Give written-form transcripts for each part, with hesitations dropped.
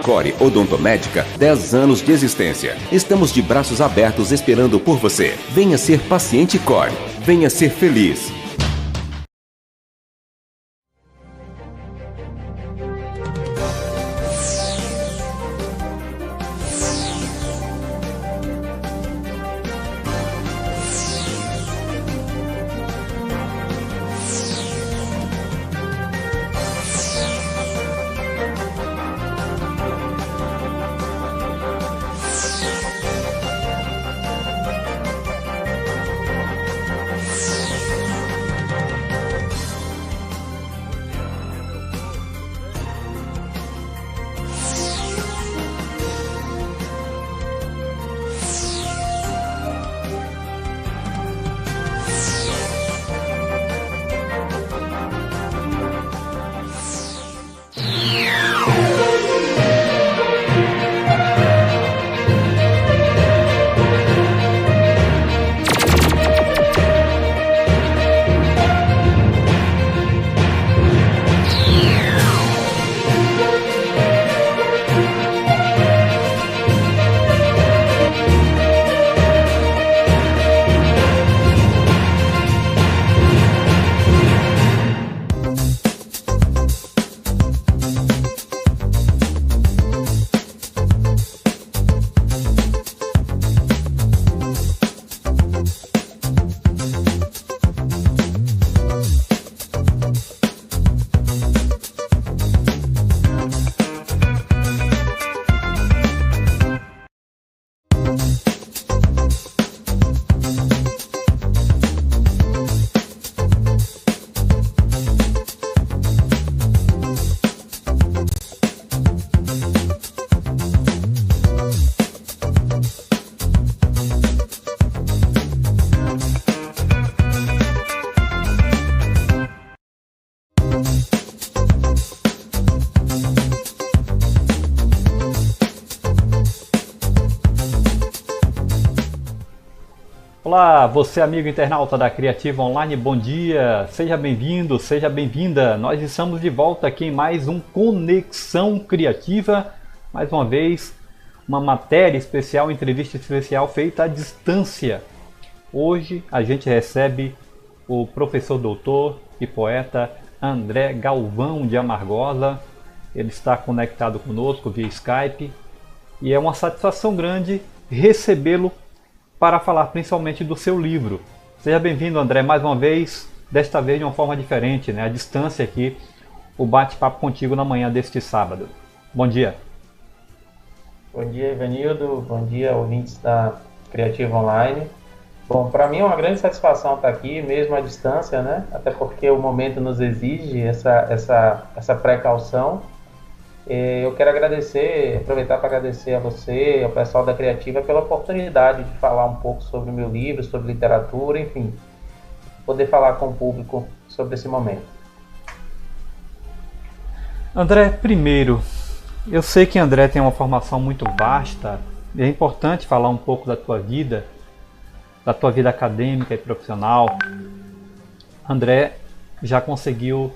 Core Odontomédica, 10 anos de existência. Estamos de braços abertos esperando por você. Venha ser paciente Core. Venha ser feliz. Olá, você amigo internauta da Criativa Online, bom dia, seja bem-vindo, seja bem-vinda. Nós estamos de volta aqui em mais um Conexão Criativa, mais uma vez uma matéria especial, entrevista especial feita à distância. Hoje a gente recebe o professor doutor e poeta André Galvão de Amargosa. Ele está conectado conosco via Skype e é uma satisfação grande recebê-lo para falar principalmente do seu livro. Seja bem-vindo, André, mais uma vez, desta vez de uma forma diferente, né? À distância aqui, o bate-papo contigo na manhã deste sábado. Bom dia. Bom dia, Ivanildo. Bom dia, ouvintes da Criativa Online. Bom, para mim é uma grande satisfação estar aqui, mesmo à distância, né? Até porque o momento nos exige essa precaução. Eu quero aproveitar para agradecer a você, ao pessoal da Criativa, pela oportunidade de falar um pouco sobre o meu livro, sobre literatura, enfim, poder falar com o público sobre esse momento. André, primeiro, eu sei que André tem uma formação muito vasta, e é importante falar um pouco da tua vida acadêmica e profissional. André já conseguiu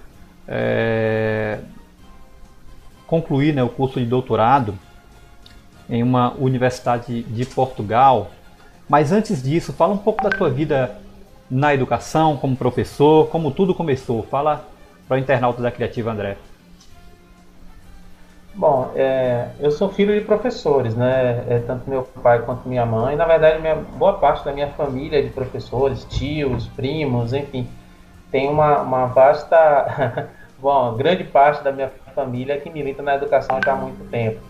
concluir, né, o curso de doutorado em uma universidade de Portugal. Mas antes disso, fala um pouco da tua vida na educação, como professor, como tudo começou. Fala para o internauta da Criativa, André. Bom, eu sou filho de professores, né? Tanto meu pai quanto minha mãe. Na verdade, boa parte da minha família é de professores, tios, primos, enfim. Tem uma vasta... Bom, grande parte da minha família que milita na educação já há muito tempo.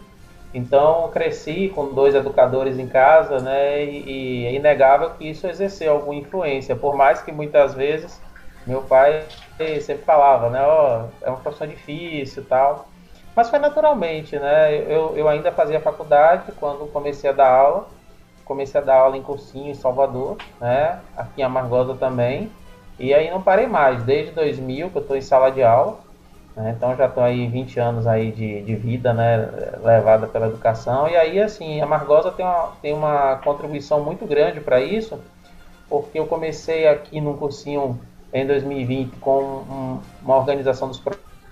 Então, cresci com 2 educadores em casa, né? E é inegável que isso exerceu alguma influência. Por mais que muitas vezes meu pai sempre falava, né? É uma profissão difícil e tal. Mas foi naturalmente, né? Eu ainda fazia faculdade quando comecei a dar aula. Comecei a dar aula em cursinho em Salvador, né? Aqui em Amargosa também. E aí não parei mais, desde 2000 que eu estou em sala de aula, né? Então já estou aí 20 anos aí de vida, né? Levada pela educação. E aí, assim, a Amargosa tem uma contribuição muito grande para isso, porque eu comecei aqui num cursinho em 2020 com uma organização dos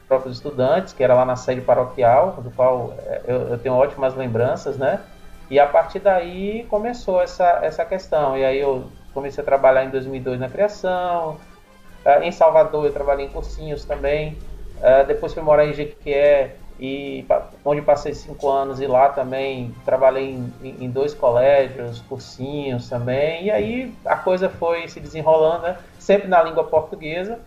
próprios estudantes, que era lá na sede paroquial, do qual eu tenho ótimas lembranças, né? E a partir daí começou essa questão. E aí eu comecei a trabalhar em 2002 na criação. Em Salvador eu trabalhei em cursinhos também. Depois fui morar em Jequié, onde passei 5 anos, e lá também trabalhei em 2 colégios, cursinhos também. E aí a coisa foi se desenrolando, né? Sempre na língua portuguesa.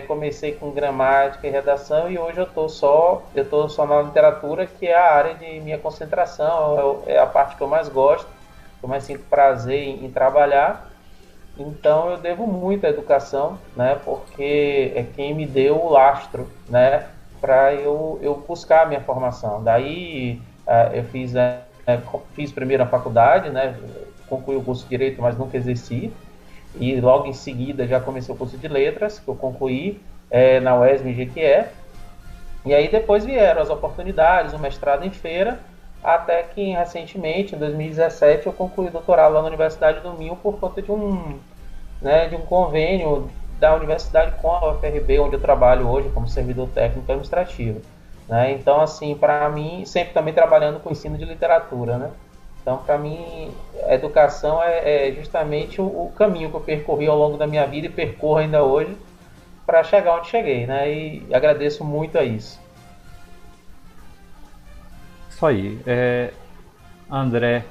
Comecei com gramática e redação, e hoje eu estou só na literatura, que é a área de minha concentração, é a parte que eu mais gosto, que eu mais sinto prazer em trabalhar. Então eu devo muito à educação, né, porque é quem me deu o lastro, né, para eu buscar a minha formação. Daí eu fiz primeiro a faculdade, né, concluí o curso de Direito, mas nunca exerci. E logo em seguida já comecei o curso de letras, que eu concluí na UESM em Jequié. E aí depois vieram as oportunidades, o mestrado em feira, até que recentemente, em 2017, eu concluí o doutorado lá na Universidade do Minho por conta de um convênio da universidade com a UFRB, onde eu trabalho hoje como servidor técnico administrativo, né? Então, assim, para mim, sempre também trabalhando com ensino de literatura, né? Então, para mim, a educação é justamente o caminho que eu percorri ao longo da minha vida e percorro ainda hoje para chegar onde cheguei, né? E agradeço muito a isso. Isso aí. André,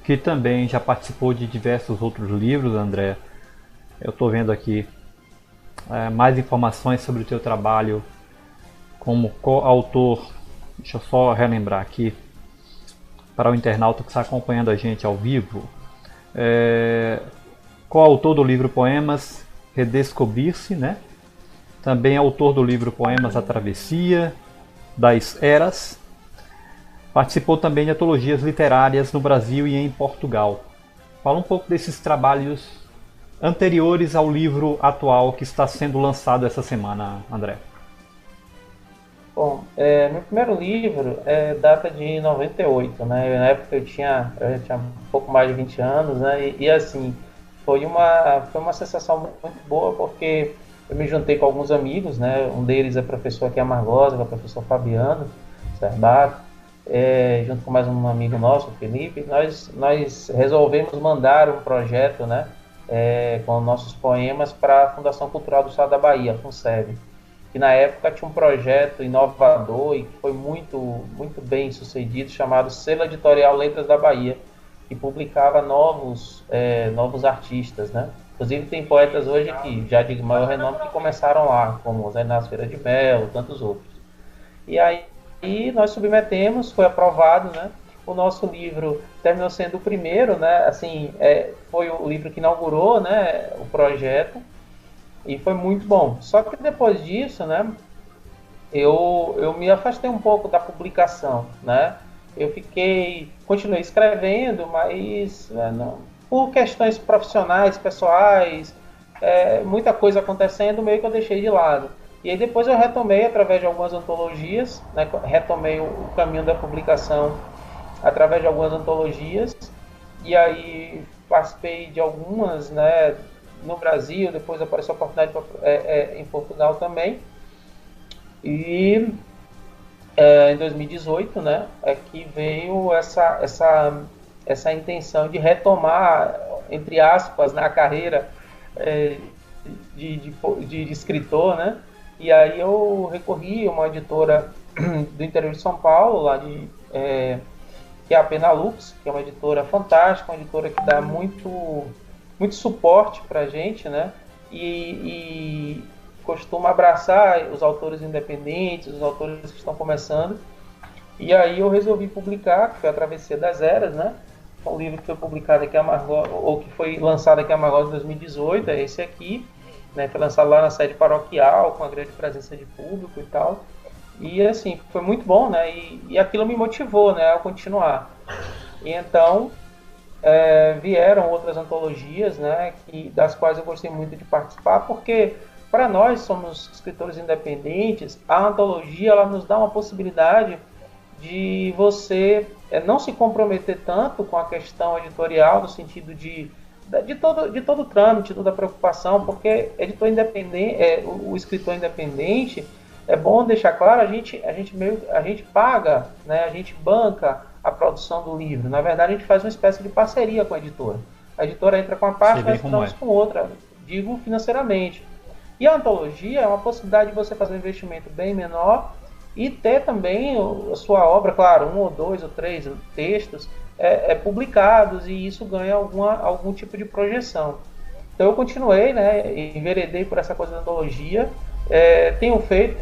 que também já participou de diversos outros livros, André. Eu estou vendo aqui mais informações sobre o teu trabalho como coautor. Deixa eu só relembrar aqui, para o internauta que está acompanhando a gente ao vivo. Coautor do livro Poemas Redescobrir-se, né? Também autor do livro Poemas A Travessia das Eras. Participou também de antologias literárias no Brasil e em Portugal. Fala um pouco desses trabalhos anteriores ao livro atual que está sendo lançado essa semana, André. Bom, meu primeiro livro data de 98, né? Na época eu tinha um pouco mais de 20 anos, né? E assim, foi uma sensação muito boa, porque eu me juntei com alguns amigos, né? Um deles é professor aqui em Amargosa, que é o professor Fabiano Serbato, junto com mais um amigo nosso, o Felipe. Nós resolvemos mandar um projeto, né? Com nossos poemas para a Fundação Cultural do Estado da Bahia, a FUNSEB, que na época tinha um projeto inovador e que foi muito, muito bem sucedido, chamado Selo Editorial Letras da Bahia, que publicava novos artistas, né? Inclusive tem poetas hoje que já de maior renome que começaram lá, como Zé Inácio Feira de Melo, tantos outros. E aí nós submetemos, foi aprovado, né? O nosso livro terminou sendo o primeiro, né? Assim, foi o livro que inaugurou, né, o projeto, e foi muito bom. Só que depois disso, né, eu me afastei um pouco da publicação, né? Continuei escrevendo, mas por questões profissionais, pessoais, muita coisa acontecendo, meio que eu deixei de lado. E aí depois eu retomei através de algumas antologias, né, retomei o caminho da publicação através de algumas antologias, e aí participei de algumas, né, no Brasil, depois apareceu a oportunidade em Portugal também. E em 2018, né, é que veio essa intenção de retomar, entre aspas, na carreira de escritor, né? E aí eu recorri a uma editora do interior de São Paulo, lá que é a Penalux, que é uma editora fantástica, uma editora que dá muito suporte para a gente, né? E costuma abraçar os autores independentes, os autores que estão começando. E aí eu resolvi publicar, que foi A Travessia das Eras, né? Um livro que foi publicado aqui em Amargosa, ou que foi lançado aqui em Amargosa em 2018, é esse aqui, né? Foi lançado lá na sede paroquial, com uma grande presença de público e tal. E assim, foi muito bom, né? E aquilo me motivou, né, a continuar. E então vieram outras antologias, né, das quais eu gostei muito de participar, porque para nós somos escritores independentes, a antologia ela nos dá uma possibilidade de você não se comprometer tanto com a questão editorial, no sentido de todo o trâmite, toda a preocupação, porque editor independente, o escritor independente, é bom deixar claro, a gente paga, né, a gente banca a produção do livro. Na verdade, a gente faz uma espécie de parceria com a editora. A editora entra com uma parte, nós entramos com outra, digo financeiramente. E a antologia é uma possibilidade de você fazer um investimento bem menor e ter também a sua obra, claro, 1 ou 2 ou 3 textos publicados, e isso ganha algum tipo de projeção. Então eu continuei, né, enveredei por essa coisa da antologia,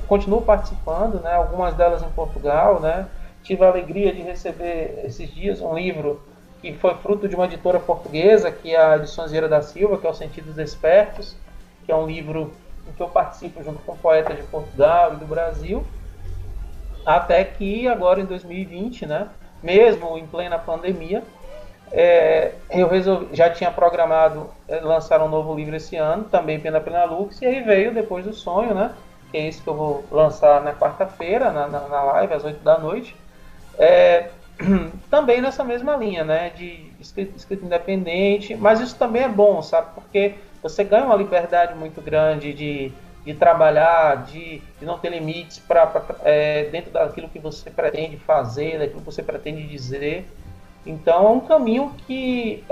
continuo participando, né, algumas delas em Portugal, né. Tive a alegria de receber esses dias um livro que foi fruto de uma editora portuguesa, que é a Edições Vieira da Silva, que é o Sentidos Despertos, que é um livro em que eu participo junto com poetas de Portugal e do Brasil, até que agora em 2020, né, mesmo em plena pandemia, eu já tinha programado lançar um novo livro esse ano, também pela Lux, e aí veio Depois do Sonho, né, que é isso que eu vou lançar na quarta-feira, na live, às 8 da noite, também nessa mesma linha, né, de escrita independente, mas isso também é bom, sabe, porque você ganha uma liberdade muito grande de trabalhar, de não ter limites dentro daquilo que você pretende fazer, daquilo que você pretende dizer. Então é um caminho que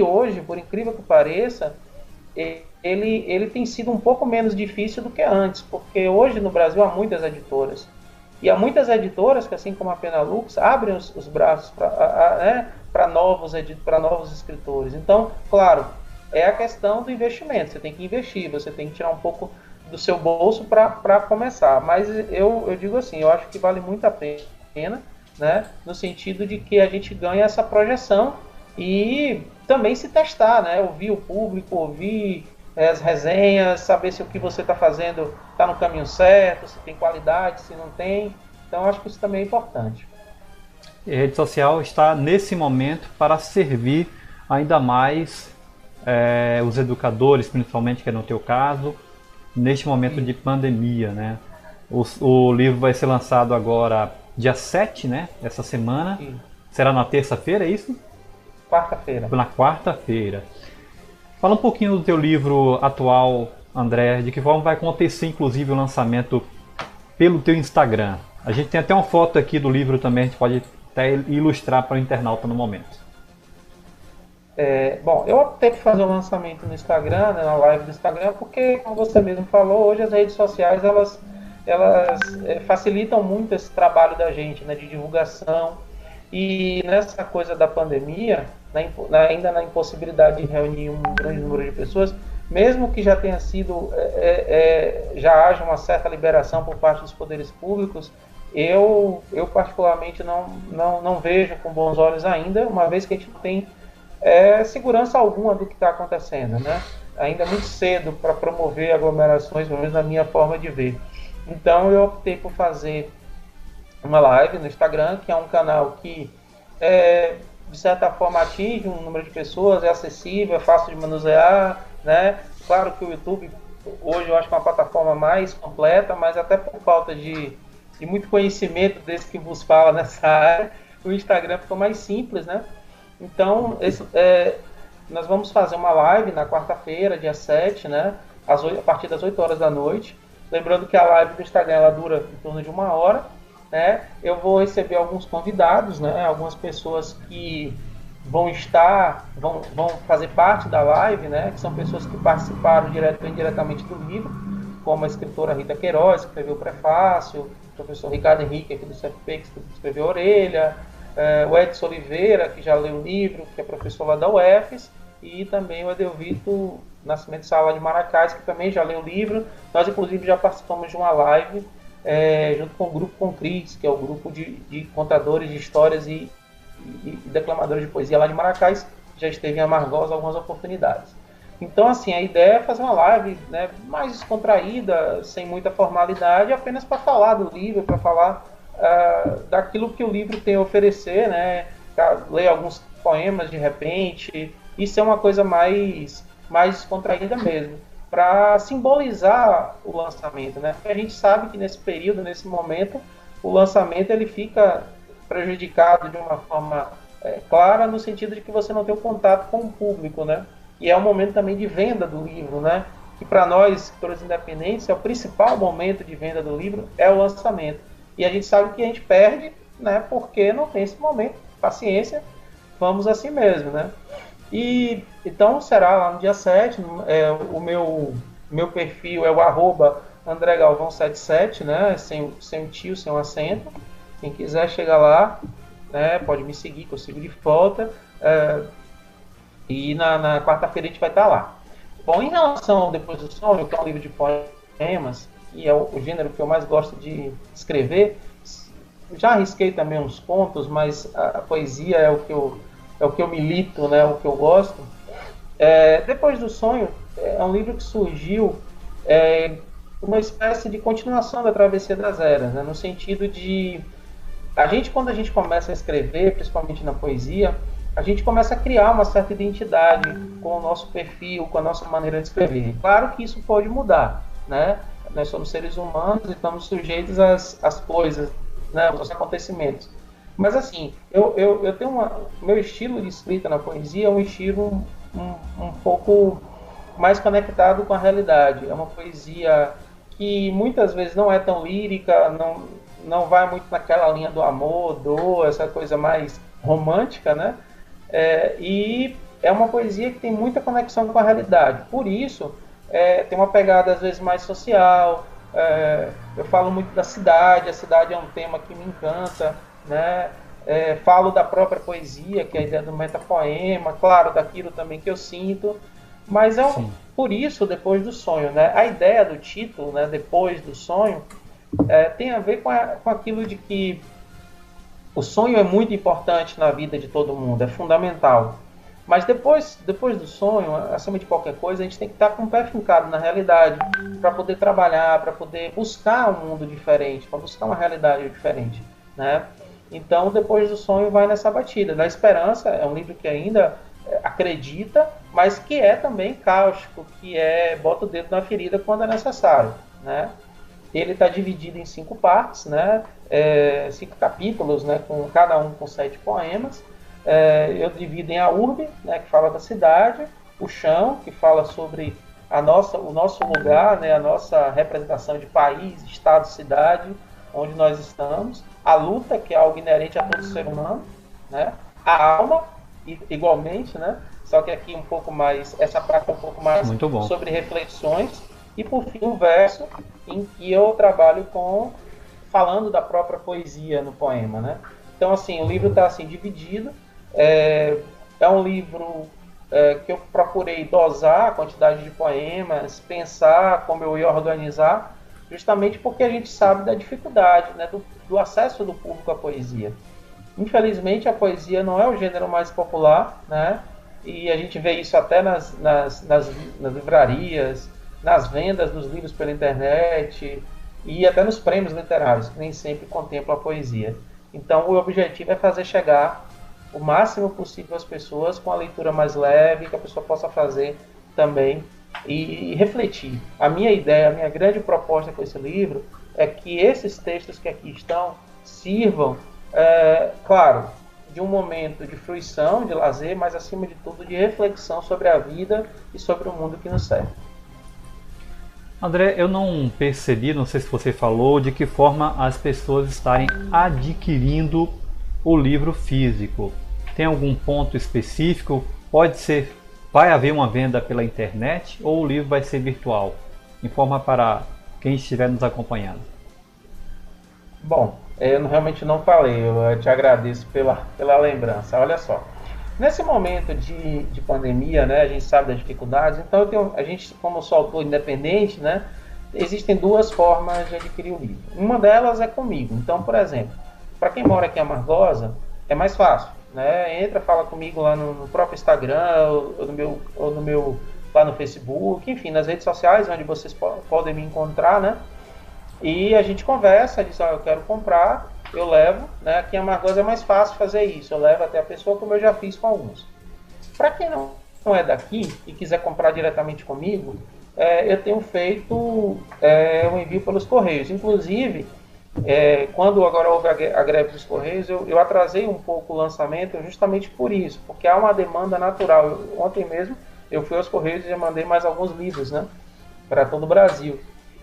hoje, por incrível que pareça, ele tem sido um pouco menos difícil do que antes, porque hoje no Brasil há muitas editoras. E há muitas editoras que, assim como a Penalux, abrem os braços para novos escritores. Então, claro, é a questão do investimento. Você tem que investir, você tem que tirar um pouco do seu bolso para começar. Mas eu digo assim, eu acho que vale muito a pena, né, no sentido de que a gente ganha essa projeção e também se testar, né, ouvir o público, ouvir as resenhas, saber se o que você está fazendo está no caminho certo, se tem qualidade, se não tem. Então eu acho que isso também é importante. E a rede social está nesse momento para servir ainda mais os educadores, principalmente, que é no teu caso, neste momento de pandemia, né? O livro vai ser lançado agora dia 7, né? Essa semana. Sim. Será na terça-feira, é isso? Quarta-feira. Na quarta-feira. Fala um pouquinho do teu livro atual, André, de que forma vai acontecer, inclusive, o lançamento pelo teu Instagram. A gente tem até uma foto aqui do livro também, a gente pode até ilustrar para o internauta no momento. Bom, eu optei por fazer o lançamento no Instagram, né, na live do Instagram, porque, como você mesmo falou, hoje as redes sociais elas facilitam muito esse trabalho da gente, né, de divulgação. E nessa coisa da pandemia, ainda na impossibilidade de reunir um grande número de pessoas, mesmo que já tenha sido, já haja uma certa liberação por parte dos poderes públicos, eu particularmente não vejo com bons olhos ainda, uma vez que a gente não tem segurança alguma do que está acontecendo, né? Ainda é muito cedo para promover aglomerações, pelo menos na minha forma de ver. Então eu optei por fazer uma live no Instagram, que é um canal que de certa forma atinge um número de pessoas, é acessível, é fácil de manusear, né? Claro que o YouTube hoje eu acho que é uma plataforma mais completa, mas até por falta de muito conhecimento desse que vos fala nessa área, o Instagram ficou mais simples, né? Então nós vamos fazer uma live na quarta-feira, dia 7, né? A partir das 8 horas da noite. Lembrando que a live do Instagram ela dura em torno de 1 hora. Né? Eu vou receber alguns convidados, né? Algumas pessoas que vão fazer parte da live, né? Que são pessoas que participaram direto ou indiretamente do livro, como a escritora Rita Queiroz, que escreveu o prefácio, o professor Ricardo Henrique, aqui do CFP, que escreveu a Orelha, o Edson Oliveira, que já leu o livro, que é professor lá da UFES, e também o Edelvito Nascimento Sala de Maracás, que também já leu o livro. Nós, inclusive, já participamos de uma live junto com o Grupo Concris, que é o grupo de contadores de histórias e declamadores de poesia lá de Maracás, já esteve em Amargosa algumas oportunidades. Então, assim, a ideia é fazer uma live, né, mais descontraída, sem muita formalidade, apenas para falar do livro, para falar daquilo que o livro tem a oferecer, né, ler alguns poemas de repente. Isso é uma coisa mais descontraída mesmo, para simbolizar o lançamento, né? Porque a gente sabe que nesse período, nesse momento, o lançamento ele fica prejudicado de uma forma clara, no sentido de que você não tem o contato com o público, né? E é um momento também de venda do livro, né? Que para nós, escritores independentes, é o principal momento de venda do livro, é o lançamento. E a gente sabe que a gente perde, né? Porque não tem esse momento. Paciência, vamos assim mesmo, né? E então será lá no dia 7, o meu perfil é o @AndréGalvão77, né? Sem o tio, sem o acento. Quem quiser chegar lá, né, pode me seguir, que eu sigo de volta. E na quarta-feira a gente vai estar lá. Bom, em relação ao Depois do Sonho, que é um livro de poemas, que é o gênero que eu mais gosto de escrever, já arrisquei também uns contos, mas a poesia é o que eu milito, né, o que eu gosto. Depois do Sonho é um livro que surgiu uma espécie de continuação da Travessia das Eras, né, no sentido de quando a gente começa a escrever, principalmente na poesia, a gente começa a criar uma certa identidade com o nosso perfil, com a nossa maneira de escrever. Claro que isso pode mudar, né? Nós somos seres humanos e estamos sujeitos às coisas, né, aos acontecimentos. Mas assim, eu tenho meu estilo de escrita na poesia é um estilo um pouco mais conectado com a realidade. É uma poesia que muitas vezes não é tão lírica, não vai muito naquela linha do amor, essa coisa mais romântica, né? E é uma poesia que tem muita conexão com a realidade. Por isso, tem uma pegada às vezes mais social. Eu falo muito da cidade. A cidade é um tema que me encanta, né? Falo da própria poesia, que é a ideia do metapoema, claro, daquilo também que eu sinto. Mas por isso, Depois do Sonho, né? A ideia do título, né, Depois do Sonho, tem a ver com aquilo de que o sonho é muito importante na vida de todo mundo, é fundamental. Mas depois do sonho, acima de qualquer coisa, a gente tem que estar com o pé fincado na realidade para poder trabalhar, para poder buscar um mundo diferente, para buscar uma realidade diferente, né? Então, Depois do Sonho vai nessa batida. Da Esperança é um livro que ainda acredita, mas que é também cáustico, que bota o dedo na ferida quando é necessário, né? Ele está dividido em 5 partes, né? 5 capítulos, né? Cada um com 7 poemas. Eu divido em A Urbe, né? Que fala da cidade, O Chão, que fala sobre o nosso lugar, né? A nossa representação de país, estado, cidade, onde nós estamos. A Luta, que é algo inerente a todo ser humano, né? A Alma, igualmente, né? Só que aqui um pouco mais, essa parte é um pouco mais sobre reflexões. E por fim o Verso, em que eu trabalho falando da própria poesia no poema, né? Então assim, o livro está assim dividido. É um livro que eu procurei dosar a quantidade de poemas, pensar como eu ia organizar, justamente porque a gente sabe da dificuldade, né, do acesso do público à poesia. Infelizmente a poesia não é o gênero mais popular, né? E a gente vê isso até nas livrarias, nas vendas dos livros pela internet e até nos prêmios literários, que nem sempre contemplam a poesia. Então o objetivo é fazer chegar o máximo possível às pessoas com a leitura mais leve, que a pessoa possa fazer também e refletir. A minha ideia, a minha grande proposta com esse livro é que esses textos que aqui estão sirvam, claro, de um momento de fruição, de lazer, mas acima de tudo de reflexão sobre a vida e sobre o mundo que nos serve. André, eu não percebi, não sei se você falou, de que forma as pessoas estarem adquirindo o livro físico. Tem algum ponto específico? Vai haver uma venda pela internet ou o livro vai ser virtual? Informa para quem estiver nos acompanhando. Bom, eu realmente não falei, eu te agradeço pela lembrança. Olha só, nesse momento de pandemia, né, a gente sabe das dificuldades, então a gente, como sou autor independente, né, existem 2 formas de adquirir o livro. Uma delas é comigo. Então, por exemplo, para quem mora aqui em Amargosa, é mais fácil, né? Entra, fala comigo lá no próprio Instagram ou no meu lá no Facebook, enfim, nas redes sociais, onde vocês podem me encontrar, né? E a gente conversa, diz, eu quero comprar, eu levo, né? Aqui em Amargosa é mais fácil fazer isso, eu levo até a pessoa, como eu já fiz com alguns. Para quem não é daqui e quiser comprar diretamente comigo, eu tenho feito um envio pelos Correios. Inclusive, quando agora houve a greve dos Correios, eu atrasei um pouco o lançamento justamente por isso, porque há uma demanda natural. Ontem mesmo eu fui aos Correios e já mandei mais alguns livros, né, para todo o Brasil.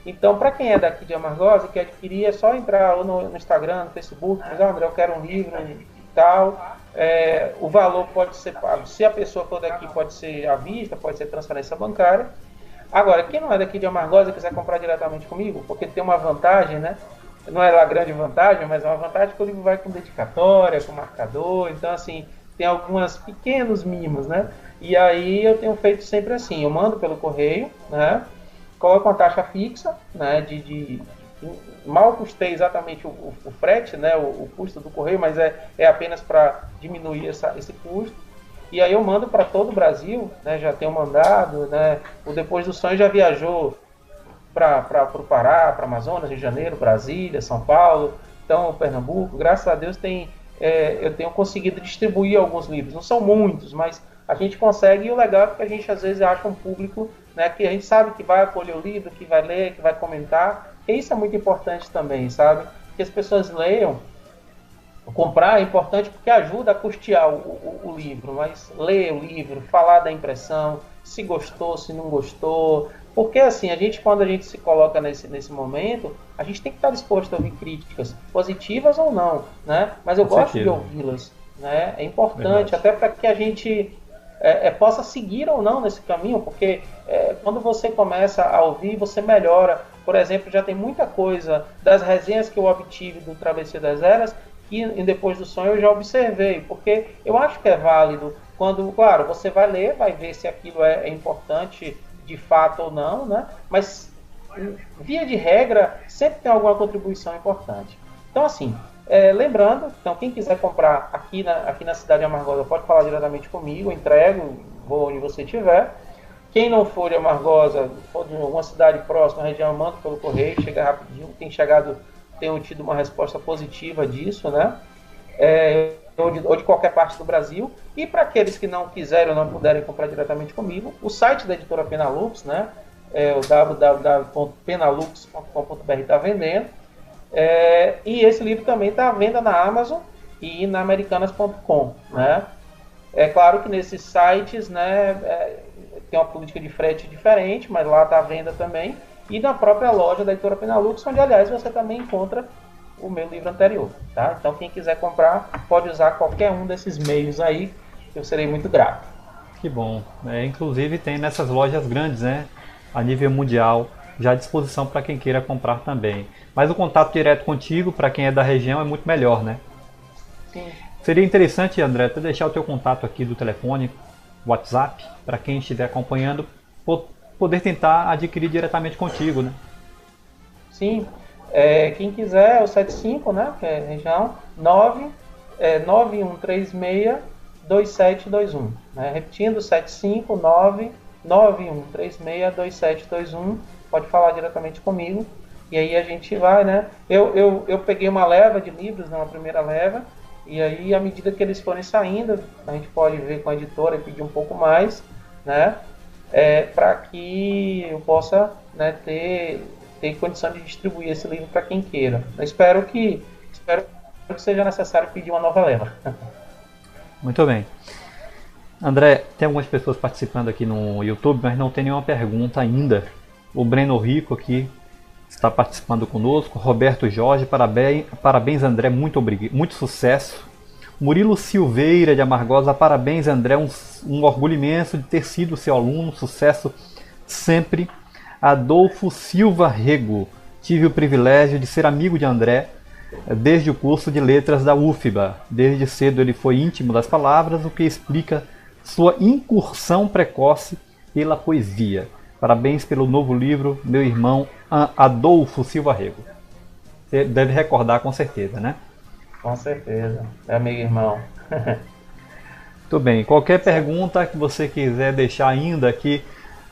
Então, para quem é daqui de Amargosa e quer adquirir, é só entrar no Instagram, no Facebook, dizer, André, eu quero um livro e tal. O valor pode ser pago. Se a pessoa for daqui, pode ser à vista, pode ser transferência bancária. Agora, quem não é daqui de Amargosa e quiser comprar diretamente comigo, porque tem uma vantagem, né? Não é a grande vantagem, mas é uma vantagem que o livro vai com dedicatória, com marcador. Então, assim, tem alguns pequenos mimos, né? E aí eu tenho feito sempre assim, eu mando pelo correio, né? Coloco uma taxa fixa, né? Mal custei exatamente o frete, né? O custo do correio, mas é apenas para diminuir esse custo. E aí eu mando para todo o Brasil, né? Já tenho mandado, né? O Depois do Sonho já viajou para o Pará, para Amazonas, Rio de Janeiro, Brasília, São Paulo, então Pernambuco. Graças a Deus eu tenho conseguido distribuir alguns livros. Não são muitos, mas a gente consegue, e o legal é que a gente às vezes acha um público, né, que a gente sabe que vai acolher o livro, que vai ler, que vai comentar. E isso é muito importante também, sabe? Que as pessoas leiam. Comprar é importante porque ajuda a custear o livro, mas ler o livro, falar da impressão, se gostou, se não gostou. Porque assim, quando a gente se coloca nesse momento, a gente tem que estar disposto a ouvir críticas, positivas ou não, né? Mas eu gosto de ouvi-las, né? É importante, verdade, até para que a gente possa seguir ou não nesse caminho, porque quando você começa a ouvir, você melhora. Por exemplo, já tem muita coisa das resenhas que eu obtive do Travessia das Eras que Depois do Sonho eu já observei, porque eu acho que é válido quando, claro, você vai ler, vai ver se aquilo é importante de fato ou não, né? Mas via de regra sempre tem alguma contribuição importante. Então assim, lembrando, então quem quiser comprar aqui na cidade de Amargosa pode falar diretamente comigo, eu entrego, vou onde você estiver. Quem não for de Amargosa, for de alguma cidade próxima, região, manda pelo correio, chega rapidinho. Tenho tido uma resposta positiva disso, né? Ou de qualquer parte do Brasil. E para aqueles que não quiserem ou não puderem comprar diretamente comigo, o site da editora Penalux, né? O www.penalux.com.br está vendendo. E esse livro também está à venda na Amazon e na Americanas.com, né? É claro que nesses sites, né, tem uma política de frete diferente, mas lá está à venda também. E na própria loja da editora Penalux, onde, aliás, você também encontra o meu livro anterior, tá? Então, quem quiser comprar, pode usar qualquer um desses meios aí, eu serei muito grato. Que bom. Inclusive, tem nessas lojas grandes, né, a nível mundial, já à disposição para quem queira comprar também. Mas o contato direto contigo, para quem é da região, é muito melhor, né? Sim. Seria interessante, André, tu deixar o teu contato aqui do telefone, WhatsApp, para quem estiver acompanhando, poder tentar adquirir diretamente contigo, né? Sim. Quem quiser, o 75, né, que é a região, 9136-2721. Né? Repetindo, 759-9136-2721. Pode falar diretamente comigo. E aí a gente vai, né? Eu peguei uma leva de livros, né, uma primeira leva. E aí, à medida que eles forem saindo, a gente pode ver com a editora e pedir um pouco mais, né? Para que eu possa, né, ter condição de distribuir esse livro para quem queira. Eu espero que seja necessário pedir uma nova leva. Muito bem. André, tem algumas pessoas participando aqui no YouTube, mas não tem nenhuma pergunta ainda. O Breno Rico aqui está participando conosco. Roberto Jorge, parabéns André, muito sucesso. Murilo Silveira de Amargosa, parabéns André, um orgulho imenso de ter sido seu aluno, sucesso sempre. Adolfo Silva Rego, tive o privilégio de ser amigo de André desde o curso de letras da UFBA. Desde cedo ele foi íntimo das palavras, o que explica sua incursão precoce pela poesia. Parabéns pelo novo livro, meu irmão Adolfo Silva Rego. Você deve recordar com certeza, né? Com certeza, é meu irmão. Muito bem, qualquer pergunta que você quiser deixar ainda aqui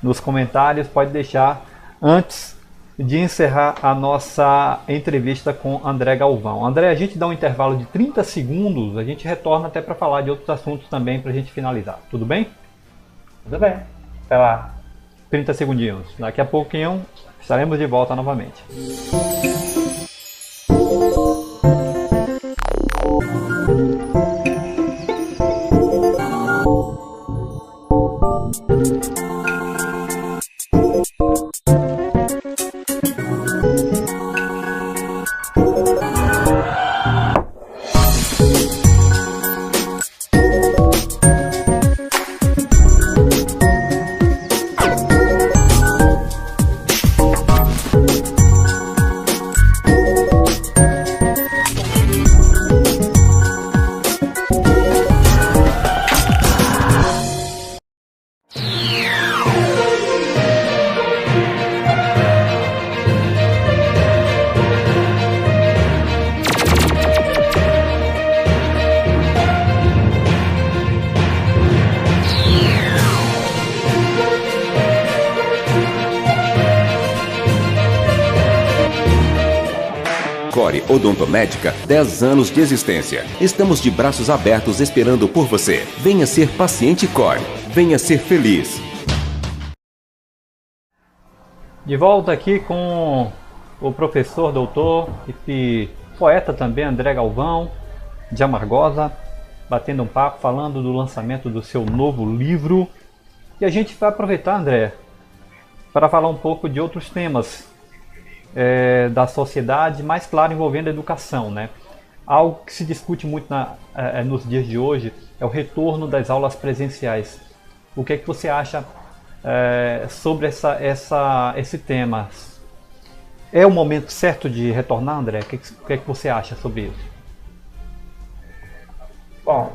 nos comentários, pode deixar antes de encerrar a nossa entrevista com André Galvão. André, a gente dá um intervalo de 30 segundos, a gente retorna até para falar de outros assuntos também para a gente finalizar. Tudo bem? Tudo bem. Até lá. 30 segundinhos. Daqui a pouquinho estaremos de volta novamente. Core Odontomédica, 10 anos de existência. Estamos de braços abertos esperando por você. Venha ser paciente Core. Venha ser feliz. De volta aqui com o professor, doutor e poeta também, André Galvão, de Amargosa, batendo um papo, falando do lançamento do seu novo livro. E a gente vai aproveitar, André, para falar um pouco de outros temas da sociedade, mais claro, envolvendo a educação, né? Algo que se discute muito nos dias de hoje é o retorno das aulas presenciais. O que é que você acha sobre esse tema? É o momento certo de retornar, André? O que é que você acha sobre isso? Bom,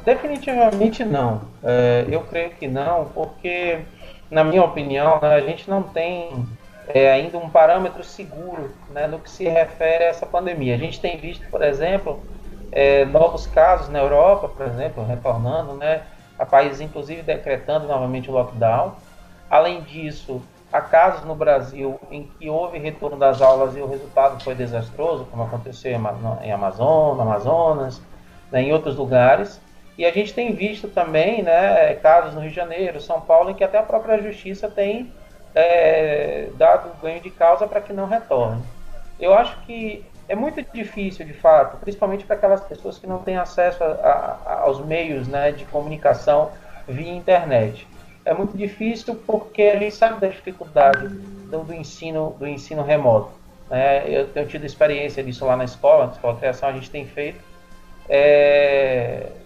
definitivamente não. Eu creio que não, porque, na minha opinião, né, a gente não tem ainda um parâmetro seguro, né, no que se refere a essa pandemia. A gente tem visto, por exemplo, novos casos na Europa, por exemplo, retornando, né, a países inclusive decretando novamente o lockdown. Além disso, há casos no Brasil em que houve retorno das aulas e o resultado foi desastroso, como aconteceu em Amazonas, né, em outros lugares. E a gente tem visto também, né, casos no Rio de Janeiro, São Paulo, em que até a própria Justiça tem dado ganho de causa para que não retorne. Eu acho que é muito difícil, de fato, principalmente para aquelas pessoas que não têm acesso aos meios, né, de comunicação via internet. É muito difícil porque a gente sabe da dificuldade do ensino remoto. Eu tenho tido experiência disso lá na escola criação a gente tem feito.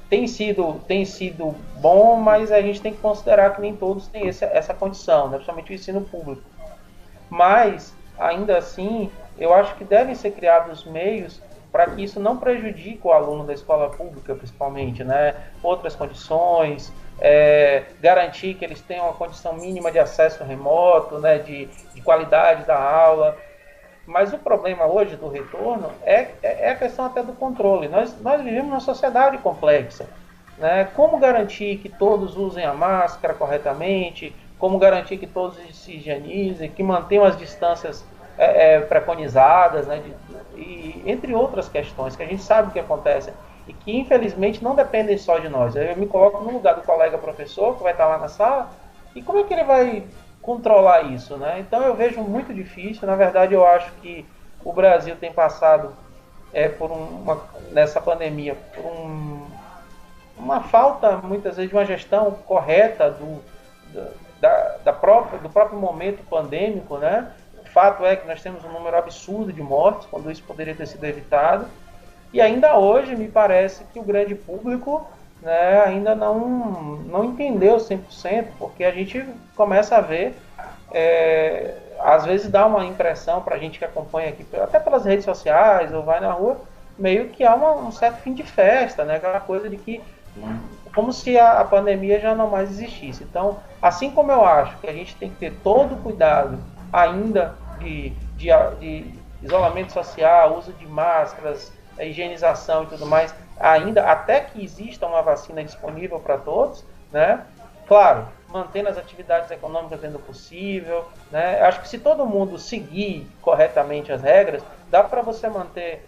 Tem sido bom, mas a gente tem que considerar que nem todos têm essa condição, né? Principalmente o ensino público. Mas, ainda assim, eu acho que devem ser criados meios para que isso não prejudique o aluno da escola pública, principalmente, né? Outras condições, garantir que eles tenham uma condição mínima de acesso remoto, né? de qualidade da aula. Mas o problema hoje do retorno é a questão até do controle. Nós vivemos numa sociedade complexa, né? Como garantir que todos usem a máscara corretamente, como garantir que todos se higienizem, que mantenham as distâncias preconizadas, né? E entre outras questões que a gente sabe que acontecem e que infelizmente não dependem só de nós. Eu me coloco no lugar do colega professor que vai estar lá na sala e como é que ele vai controlar isso, né? Então eu vejo muito difícil. Na verdade, eu acho que o Brasil tem passado nessa pandemia por uma falta, muitas vezes, de uma gestão correta do próprio momento pandêmico, né? O fato é que nós temos um número absurdo de mortes, quando isso poderia ter sido evitado, e ainda hoje me parece que o grande público, né, ainda não entendeu 100%, porque a gente começa a ver, às vezes dá uma impressão para a gente que acompanha aqui, até pelas redes sociais ou vai na rua, meio que há um certo fim de festa, né, aquela coisa de que, como se a pandemia já não mais existisse. Então, assim como eu acho que a gente tem que ter todo o cuidado ainda de isolamento social, uso de máscaras, higienização e tudo mais, ainda até que exista uma vacina disponível para todos, né? Claro, mantendo as atividades econômicas dentro do possível, né? Acho que se todo mundo seguir corretamente as regras, dá para você manter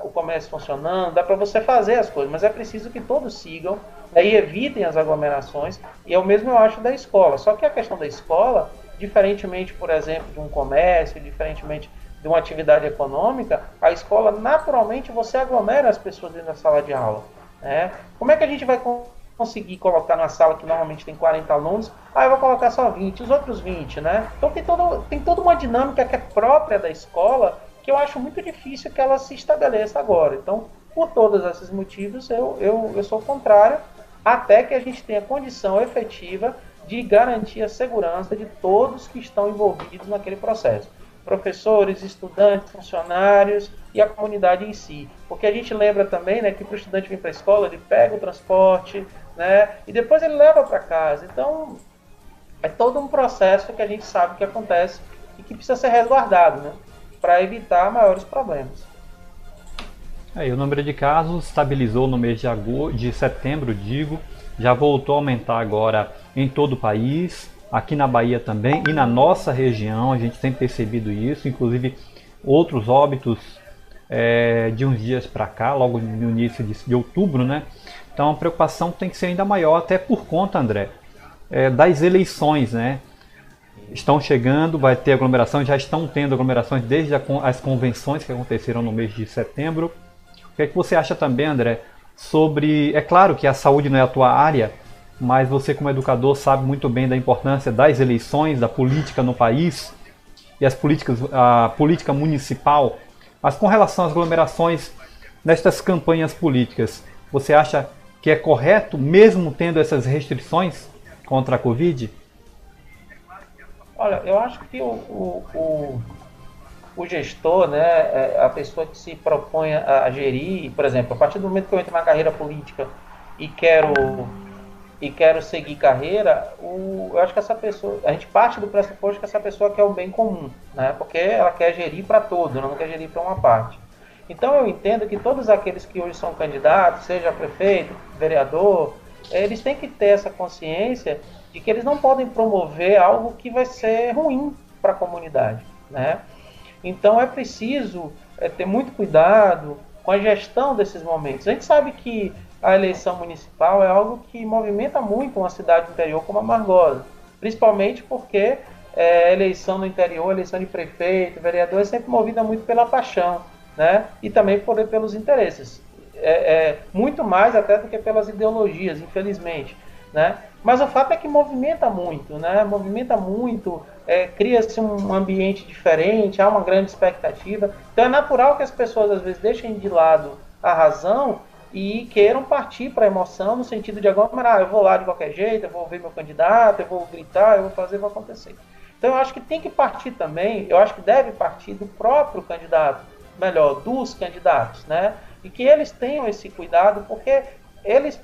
o comércio funcionando, dá para você fazer as coisas, mas é preciso que todos sigam, né, e evitem as aglomerações, e é o mesmo eu acho da escola. Só que a questão da escola, diferentemente, por exemplo, de um comércio, diferentemente de uma atividade econômica, a escola, naturalmente, você aglomera as pessoas dentro da sala de aula, né? Como é que a gente vai conseguir colocar numa sala que normalmente tem 40 alunos, eu vou colocar só 20, os outros 20, né? Então tem toda uma dinâmica que é própria da escola, que eu acho muito difícil que ela se estabeleça agora. Então, por todos esses motivos, eu sou contrário, até que a gente tenha condição efetiva de garantir a segurança de todos que estão envolvidos naquele processo. Professores, estudantes, funcionários e a comunidade em si. Porque a gente lembra também, né, que para o estudante vir para a escola, ele pega o transporte, né, e depois ele leva para casa. Então, é todo um processo que a gente sabe que acontece e que precisa ser resguardado, né, para evitar maiores problemas. O número de casos estabilizou no mês de setembro, já voltou a aumentar agora em todo o país, aqui na Bahia também e na nossa região, a gente tem percebido isso, inclusive outros óbitos de uns dias para cá, logo no início de outubro, né? Então a preocupação tem que ser ainda maior, até por conta, André, das eleições, né? Estão chegando, vai ter aglomeração, já estão tendo aglomerações desde as convenções que aconteceram no mês de setembro. O que é que você acha também, André, sobre... É claro que a saúde não é a tua área, mas você como educador sabe muito bem da importância das eleições, da política no país e a política municipal. Mas com relação às aglomerações nestas campanhas políticas, você acha que é correto, mesmo tendo essas restrições contra a Covid? Olha, eu acho que o gestor, né, a pessoa que se propõe a gerir, por exemplo, a partir do momento que eu entro na carreira política e quero seguir carreira, eu acho que essa pessoa, a gente parte do pressuposto que essa pessoa quer o bem comum, né? Porque ela quer gerir para todo, não quer gerir para uma parte. Então eu entendo que todos aqueles que hoje são candidatos, seja prefeito, vereador, eles têm que ter essa consciência de que eles não podem promover algo que vai ser ruim para a comunidade, né? Então é preciso ter muito cuidado com a gestão desses momentos. A gente sabe que a eleição municipal é algo que movimenta muito uma cidade interior como a Amargosa, principalmente porque a eleição no interior, a eleição de prefeito, vereador, é sempre movida muito pela paixão, né? E também pelos interesses, muito mais até do que pelas ideologias, infelizmente, né? Mas o fato é que movimenta muito, né? Movimenta muito, cria-se um ambiente diferente, há uma grande expectativa. Então é natural que as pessoas às vezes deixem de lado a razão e queiram partir para a emoção no sentido de agora, eu vou lá de qualquer jeito, eu vou ver meu candidato, eu vou gritar, eu vou fazer, vai acontecer. Então eu acho que tem que partir também, eu acho que deve partir do próprio candidato, melhor, dos candidatos, né? E que eles tenham esse cuidado, porque eles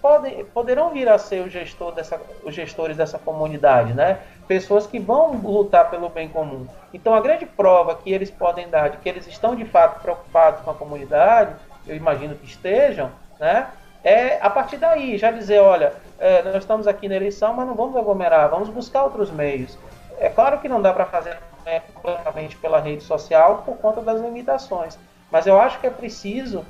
poderão vir a ser os gestores dessa comunidade, né? Pessoas que vão lutar pelo bem comum. Então a grande prova que eles podem dar de que eles estão de fato preocupados com a comunidade, eu imagino que estejam, né? A partir daí, já dizer, olha, nós estamos aqui na eleição, mas não vamos aglomerar, vamos buscar outros meios. É claro que não dá para fazer completamente pela rede social por conta das limitações, mas eu acho que é preciso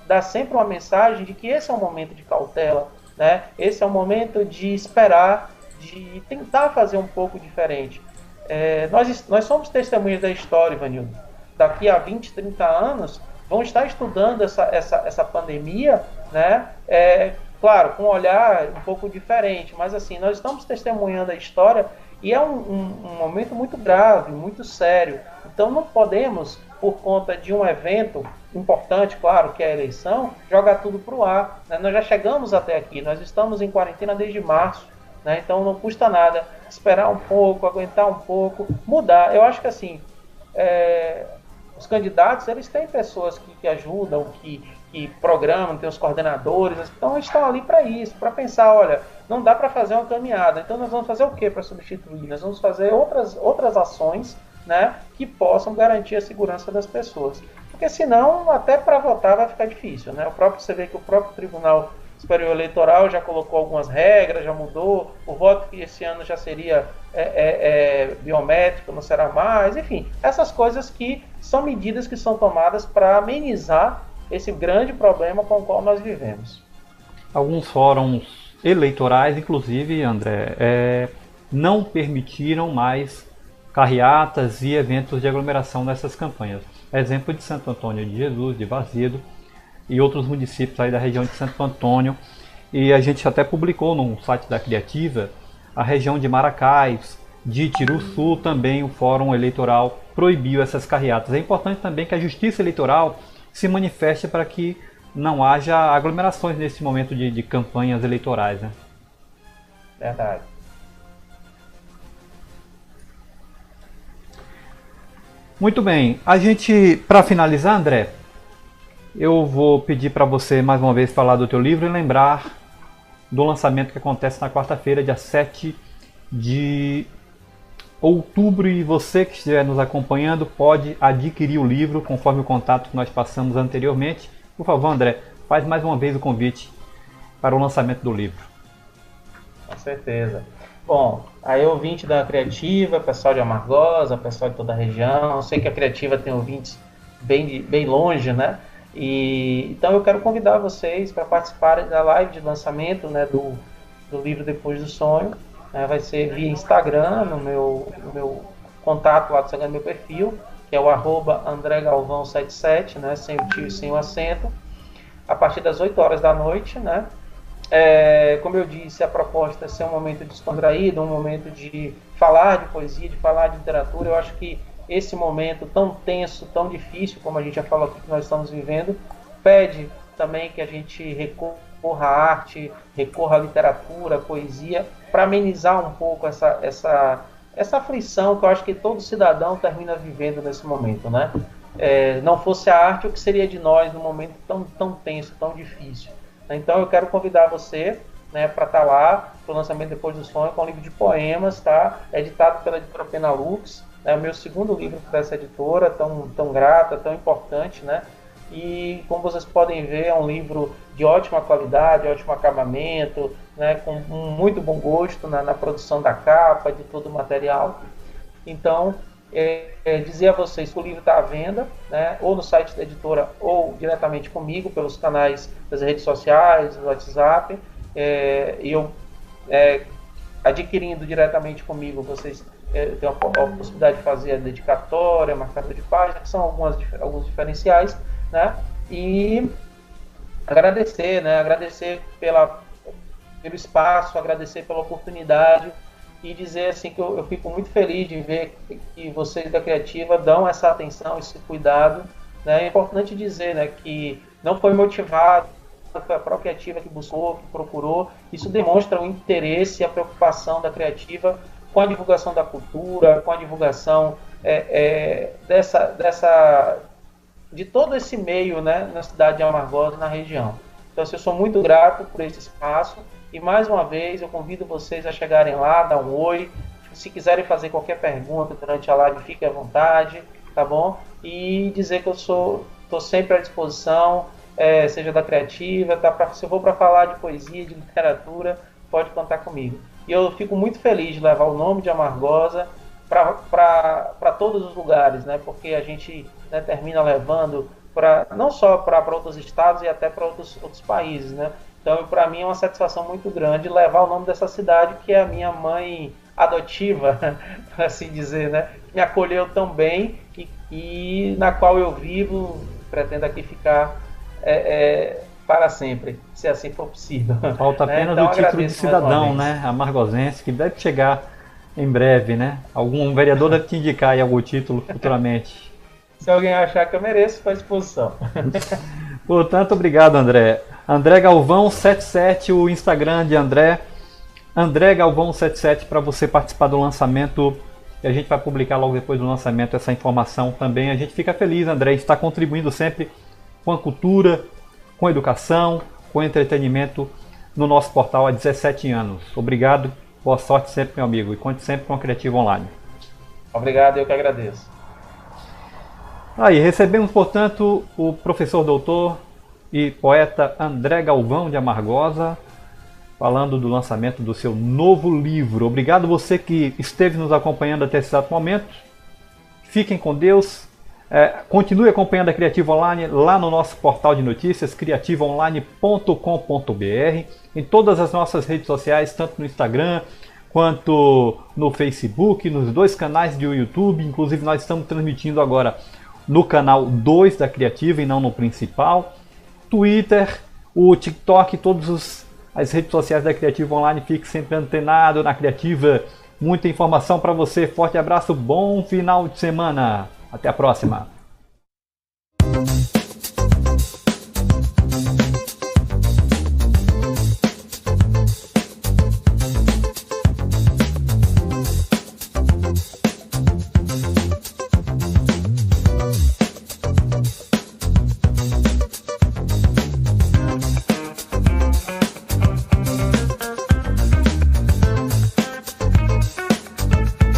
dar sempre uma mensagem de que esse é um momento de cautela, né? Esse é um momento de esperar, de tentar fazer um pouco diferente. Nós somos testemunhas da história, Ivanildo. Daqui a 20, 30 anos, vão estar estudando essa pandemia, né? Claro, com um olhar um pouco diferente, mas assim, nós estamos testemunhando a história e é um momento muito grave, muito sério. Então não podemos, por conta de um evento importante, claro, que é a eleição, jogar tudo para o ar, né? Nós já chegamos até aqui, nós estamos em quarentena desde março, né? Então não custa nada esperar um pouco, aguentar um pouco, mudar. Eu acho que assim, os candidatos, eles têm pessoas que ajudam, que programam, tem os coordenadores, então eles estão ali para isso, para pensar, olha, não dá para fazer uma caminhada, então nós vamos fazer o que para substituir? Nós vamos fazer outras ações, né, que possam garantir a segurança das pessoas. Porque senão, até para votar vai ficar difícil, né? Você vê que o próprio Tribunal Superior Eleitoral já colocou algumas regras, já mudou, o voto que esse ano já seria biométrico, não será mais, enfim, essas coisas que são medidas que são tomadas para amenizar esse grande problema com o qual nós vivemos. Alguns fóruns eleitorais, inclusive, André, não permitiram mais carreatas e eventos de aglomeração nessas campanhas. Exemplo de Santo Antônio de Jesus, de Vazedo e outros municípios aí da região de Santo Antônio. E a gente até publicou no site da Criativa a região de Maracás, de Tiruçu, também o Fórum Eleitoral proibiu essas carreatas. É importante também que a Justiça Eleitoral se manifeste para que não haja aglomerações nesse momento de campanhas eleitorais, né? Verdade. Muito bem. A gente, para finalizar, André, eu vou pedir para você mais uma vez falar do teu livro e lembrar do lançamento que acontece na quarta-feira, dia 7 de outubro, e você que estiver nos acompanhando pode adquirir o livro conforme o contato que nós passamos anteriormente. Por favor, André, faz mais uma vez o convite para o lançamento do livro. Com certeza. Bom, aí ouvinte da Criativa, pessoal de Amargosa, pessoal de toda a região, eu sei que a Criativa tem ouvintes bem longe, né? Então eu quero convidar vocês para participarem da live de lançamento, né, do livro Depois do Sonho. Vai ser via Instagram, no meu contato lá do Instagram, no meu perfil, que é o @AndréGalvão77, né, sem o tio e sem o acento, a partir das 8 horas da noite, né? Como eu disse, a proposta é ser um momento descontraído, um momento de falar de poesia, de falar de literatura. Eu acho que esse momento tão tenso, tão difícil, como a gente já falou aqui que nós estamos vivendo, pede também que a gente recorra à arte, recorra à literatura, à poesia, para amenizar um pouco essa aflição que eu acho que todo cidadão termina vivendo nesse momento, né? Não fosse a arte, o que seria de nós num momento tão tenso, tão difícil? Então eu quero convidar você, né, para estar lá para o lançamento Depois do Sonho, com um livro de poemas, tá? Editado pela editora Penalux. É o meu segundo livro para essa editora, tão grata, tão importante, né? E como vocês podem ver, é um livro de ótima qualidade, ótimo acabamento, né? Com muito bom gosto na produção da capa, de todo o material. Então, dizer a vocês que o livro está à venda, né? Ou no site da editora, ou diretamente comigo, pelos canais das redes sociais, do WhatsApp. Adquirindo diretamente comigo, vocês tem a possibilidade de fazer a dedicatória, marcador de página, que são alguns diferenciais, né? E agradecer, né? Agradecer pelo espaço, agradecer pela oportunidade e dizer assim que eu fico muito feliz de ver que vocês da Criativa dão essa atenção, esse cuidado, né? É importante dizer, né, que não foi motivado, foi a própria Criativa que buscou, que procurou. Isso demonstra o interesse e a preocupação da Criativa com a divulgação da cultura, com a divulgação de todo esse meio, né, na cidade de Amargosa, na região. Então, eu sou muito grato por esse espaço e, mais uma vez, eu convido vocês a chegarem lá, dar um oi. Se quiserem fazer qualquer pergunta durante a live, fiquem à vontade, tá bom? E dizer que eu estou sempre à disposição, seja da Criativa, tá? Se eu for para falar de poesia, de literatura, pode contar comigo. E eu fico muito feliz de levar o nome de Amargosa para todos os lugares, né? Porque a gente, né, termina levando não só para outros estados e até para outros países, né? Então, para mim é uma satisfação muito grande levar o nome dessa cidade, que é a minha mãe adotiva, por assim dizer, né? Me acolheu tão bem e na qual eu vivo, pretendo aqui ficar para sempre, se assim for possível. Falta apenas o título de cidadão, né? Amargosense, que deve chegar em breve, né? Algum vereador deve te indicar aí algum título futuramente. Se alguém achar que eu mereço, estou à disposição. Portanto, obrigado, André. André Galvão 77, o Instagram de André. André Galvão 77, para você participar do lançamento. E a gente vai publicar logo depois do lançamento essa informação também. A gente fica feliz, André, de estar contribuindo sempre com a cultura, com a educação, com o entretenimento no nosso portal há 17 anos. Obrigado, boa sorte sempre, meu amigo, e conte sempre com a Criativa Online. Obrigado, eu que agradeço. Aí, recebemos, portanto, o professor doutor e poeta André Galvão de Amargosa, falando do lançamento do seu novo livro. Obrigado você que esteve nos acompanhando até esse exato momento. Fiquem com Deus. Continue acompanhando a Criativa Online lá no nosso portal de notícias, criativaonline.com.br, em todas as nossas redes sociais, tanto no Instagram quanto no Facebook, nos 2 canais do YouTube. Inclusive nós estamos transmitindo agora no canal 2 da Criativa e não no principal. Twitter, o TikTok, todas as redes sociais da Criativa Online. Fique sempre antenado na Criativa. Muita informação para você. Forte abraço, bom final de semana. Até a próxima.